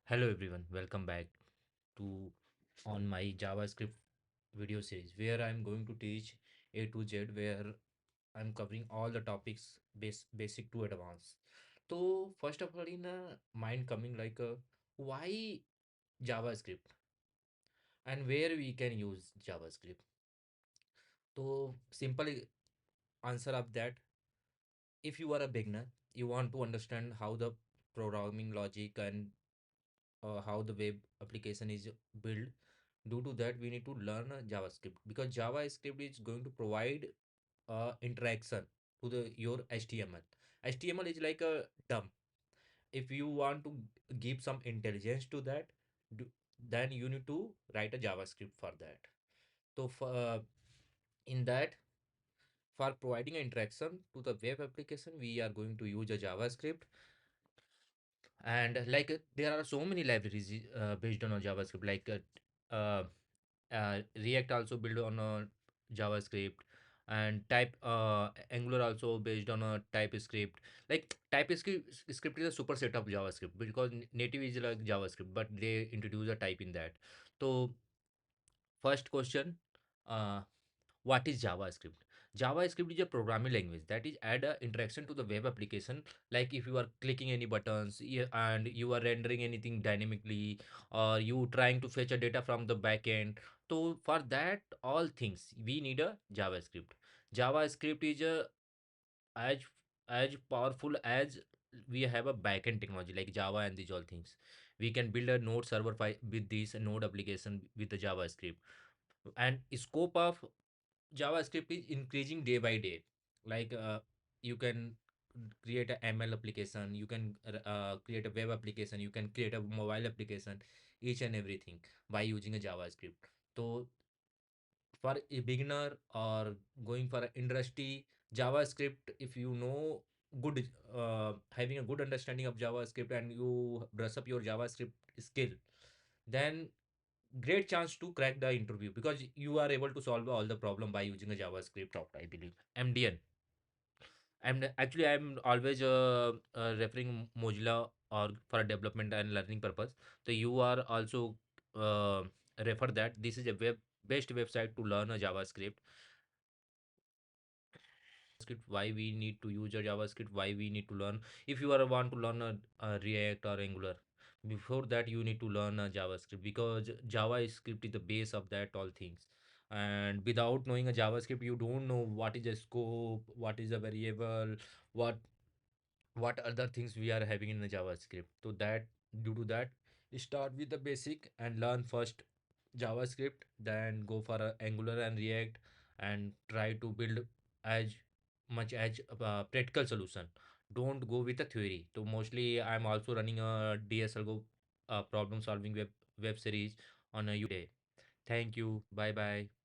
Hello everyone, welcome back to on my JavaScript video series where I'm going to teach A to Z where I'm covering all the topics basic to advanced. So first of all in a mind coming why JavaScript and where we can use JavaScript. So simple answer of that, if you are a beginner, you want to understand how the programming logic and how the web application is built. Due to that, we need to learn JavaScript because JavaScript is going to provide interaction to the your HTML. HTML is like a dump. If you want to give some intelligence to that, do, then you need to write a JavaScript for that. So in that, for providing interaction to the web application, we are going to use a JavaScript. And there are so many libraries based on a JavaScript, React also built on a JavaScript, and type Angular also based on a TypeScript. Like TypeScript script is a superset of JavaScript because native is like JavaScript, but they introduce a type in that. So first question, uh, what is JavaScript? JavaScript is a programming language that is add a interaction to the web application. Like if you are clicking any buttons and you are rendering anything dynamically, or you trying to fetch a data from the backend. So for that all things we need a JavaScript. JavaScript is a as as powerful as we have a backend technology like Java and these all things. We can build a node server with this node application with the JavaScript, and scope of JavaScript is increasing day by day. You can create a ML application, you can create a web application, you can create a mobile application, each and everything by using a JavaScript. So for a beginner or going for an industry, JavaScript, if you know good, having a good understanding of JavaScript and you brush up your JavaScript skill, then great chance to crack the interview because you are able to solve all the problem by using a JavaScript, I believe. MDN. I'm always referring Mozilla or for development and learning purpose. So you are also uh, refer that this is a best website to learn a JavaScript. Why we need to use a JavaScript, why we need to learn. If you are want to learn a React or Angular, before that you need to learn a JavaScript because JavaScript is the base of that all things. And without knowing a JavaScript, you don't know what is a scope, what is a variable, what what other things we are having in the JavaScript. So that due to that, start with the basic and learn first JavaScript, then go for Angular and React and try to build as much as practical solution. Don't go with the theory. So mostly I'm also running a DSLGO problem solving web series on a day. Thank you. Bye bye.